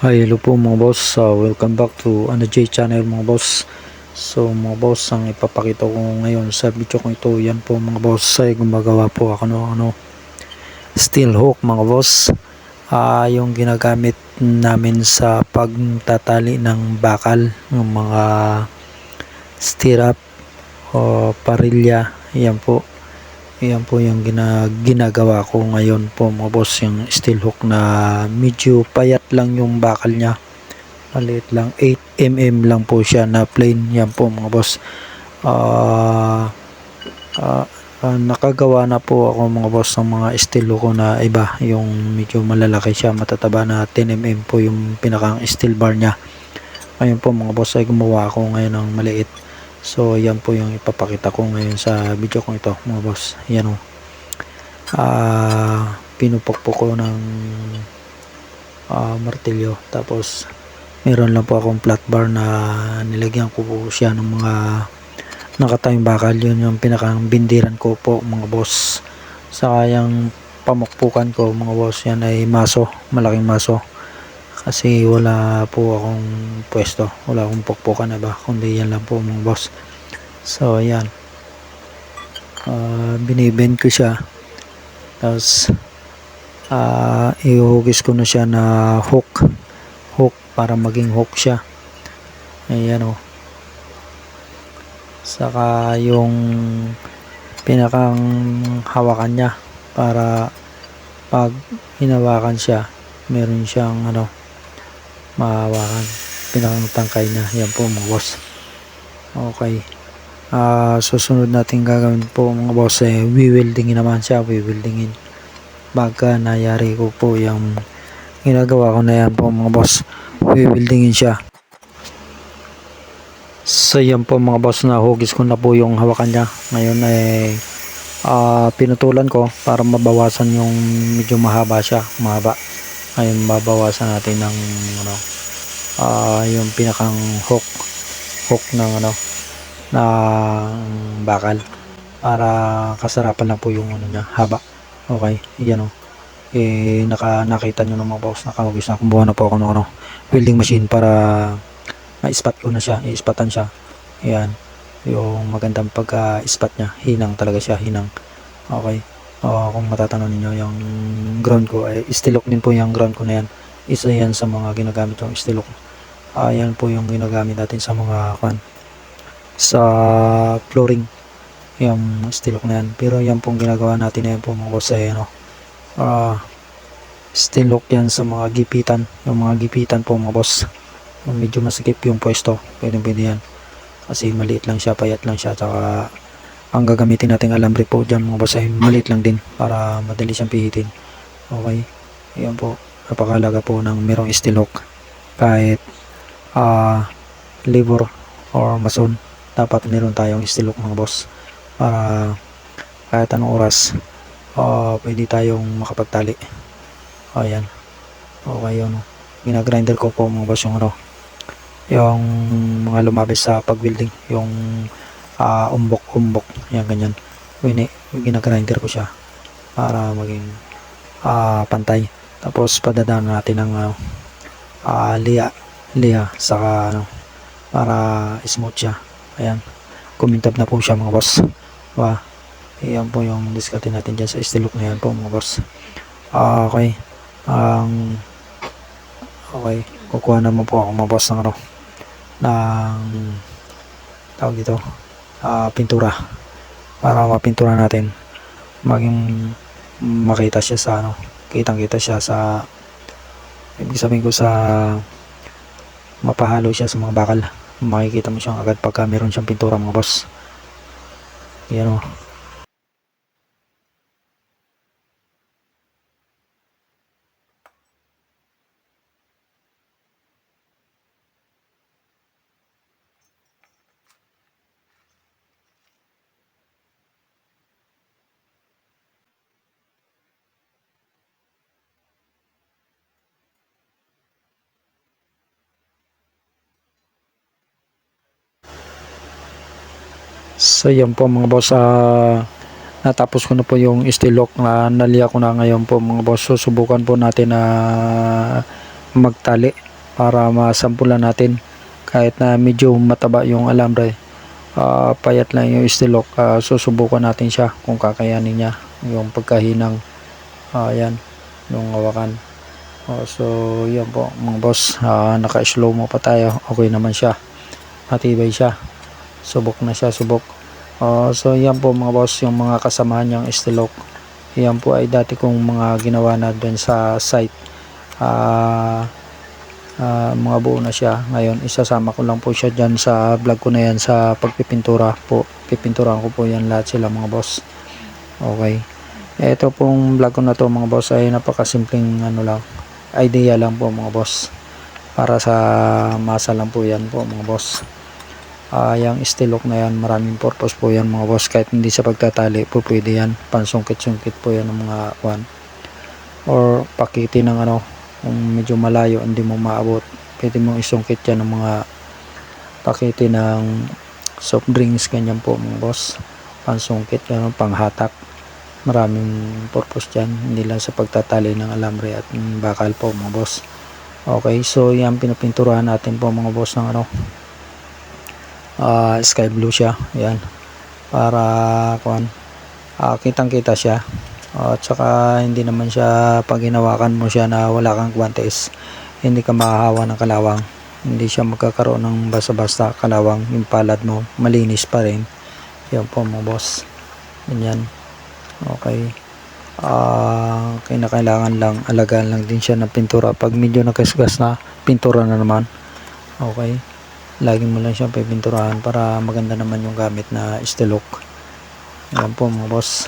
Hi, hello po mga boss. Welcome back to J channel mga boss. So mga boss, ang ipapakita ko ngayon sa video ko ito, yan po mga boss, ay gumagawa po ako steel hook mga boss. Yung ginagamit namin sa pagtatali ng bakal ng mga stirrup o parilya. Yan po yung ginagawa ko ngayon po mga boss, yung steel hook na medyo payat lang yung bakal niya. Maliit lang, 8mm lang po siya na plain. Yan po mga boss. Nakagawa na po ako mga boss ng mga steel hook ko na iba. Yung medyo malalaki siya, matataba na 10mm po yung pinakang steel bar niya. Ngayon po mga boss ay gumawa ako ngayon ng maliit. So yan po yung ipapakita ko ngayon sa video ko ito mga boss. Yan o. Pinupukpok ko ng martilyo. Tapos meron lang po akong flat bar na nilagyan ko po siya ng mga nakatayong bakal. Yun yung pinakang bindiran ko po mga boss. Saka yung pamukpukan ko mga boss, yan ay maso, malaking maso. Kasi wala po akong pwesto, wala akong pukpukan na ba, kundi yan lang po mga boss. So yan, binibend ko siya. Tapos ihugis ko na siya na hook para maging hook siya. Ayan o. Saka yung pinakang hawakan niya, para pag hinawakan siya meron siyang mahawakan, pinakang tangkay niya. Yan po mga boss. Okay, susunod natin gagawin po mga boss, wiweldingin naman siya. Wiweldingin pagka nayari ko po yung ginagawa ko na yan po mga boss, wiweldingin siya. So yan po mga boss, na hugis ko na po yung hawakan niya. Ngayon ay pinutulan ko para mabawasan yung medyo mahaba. Ngayon babawasan natin ng yung pinakang hook ng na bakal, para kasarapan lang po yung niya, haba. Okay, yan o. Nakita nyo na mga boss, nakahugis na. Kumuha na po ako ng welding machine para ma-spot ko na siya, i-spotan siya. Ayan, yung magandang pagka-spot niya, hinang talaga siya, hinang. Okay, kung matatanong niyo, yung ground ko ay steel hook din po. Yung ground ko na yan, isa yan sa mga ginagamit yung steel hook. Yan po yung ginagamit natin sa mga sa flooring, yung steel hook na yan. Pero yan pong ginagawa natin na yan po mga boss ay steel hook yan sa mga gipitan. Yung mga gipitan po mga boss, medyo masikip yung pwesto, pwede yan kasi maliit lang siya, payat lang siya. Saka ang gagamitin nating alambre po dyan mga boss ay maliit lang din, para madali siyang pihitin. Okay, yan po. Napakalaga po ng merong steel hook. Kahit labor or mason, dapat meron tayong steel hook mga boss, para kahit anong oras pwede tayong makapagtali. Ayan, okay, yun. Ginagrinder ko po mga boss yung mga lumabis sa pag-welding, yung umbok, yan ganyan. Ginagrinder ko siya para maging pantay. Tapos padadaan natin ng liha saka para smooth siya. Ayan, kumintab na po siya mga boss. Yan po yung diskarte natin dyan sa steel hook na yan po mga boss. Okay, okay, kukuha naman po ako mga boss ng tawag dito, pintura, para mapintura natin, maging makita siya sa kitang-kita siya sa, ibig sabihin ko, sa mapahalo siya sa mga bakal. Makikita mo siyang agad pagka meron siyang pintura mga boss. Yan o. So yan po mga boss, natapos ko na po yung steel hook na naliya ko na. Ngayon po mga boss, susubukan po natin na magtali para masampulan natin. Kahit na medyo mataba yung alambre, payat lang yung steel lock, susubukan natin siya kung kakayanin niya yung pagkahinang yan yung hawakan. So yan po mga boss, naka slow mo pa tayo, okay naman siya, matibay siya, subok na siya, subok. So yan po mga boss, yung mga kasamahan niyang steel lock, yan po ay dati kong mga ginawa na dun sa site. Mga buo na siya. Ngayon isasama ko lang po siya dyan sa vlog ko na yan, sa pagpipintura po. Pipinturahan ko po yan lahat sila mga boss. Okay, ito pong vlog ko na to mga boss ay napakasimpleng lang, idea lang po mga boss, para sa masa lang po yan po mga boss. Yung steel lock na yan, maraming purpose po yan mga boss. Kahit hindi sa pagtatali po pwede yan, pansungkit-sungkit po yan ng mga kwan, or pakiti ng kung medyo malayo hindi mo maabot, pwede mong isungkit yan ng mga pakiti ng soft drinks, ganyan po mga boss, pansungkit yan, panghatak. Maraming purpose dyan, hindi lang sa pagtatali ng alambre at bakal po mga boss. Okay, so yan pinapinturahan natin po mga boss ng sky blue siya, yan, para kitang kita siya. At saka hindi naman siya, pag hinawakan mo siya na wala kang guantes, hindi ka mahahawa ng kalawang, hindi siya magkakaroon ng basta-basta kalawang, yung palad mo malinis pa rin. Yan po mga boss, ganyan. Okay, kailangan lang alagaan lang din siya ng pintura. Pag medyo nagkasgas na, pintura na naman. Okay, lagi mo lang siya pipinturahan para maganda naman yung gamit na steel lock. Yan po mga boss.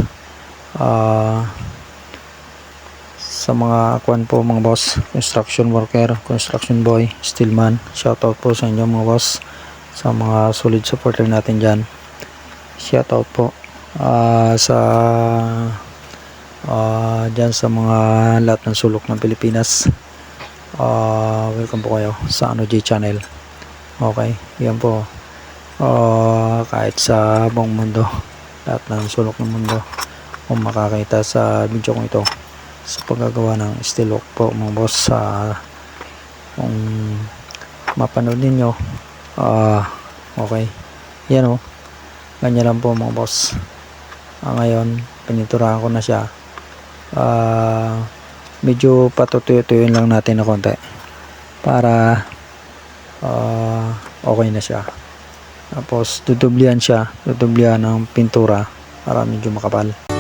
Sa mga kwan po mga boss, construction worker, construction boy, steelman, shoutout po sa inyo mga boss, sa mga solid supporter natin dyan, shoutout po. Sa dyan sa mga lahat ng sulok ng Pilipinas, welcome po kayo sa G channel. Okay, yan po, kahit sa buong mundo, lahat ng sulok ng mundo, kung makakita sa video ko ito, sa paggagawa ng steel lock po mga boss, kung mapanood ninyo, okay, yan ganyan lang po mga boss. Ngayon pininturahan ko na siya, medyo patutuyo-tuyoin lang natin na konti para okay na siya. Tapos dudublihan ng pintura para medyo makapal.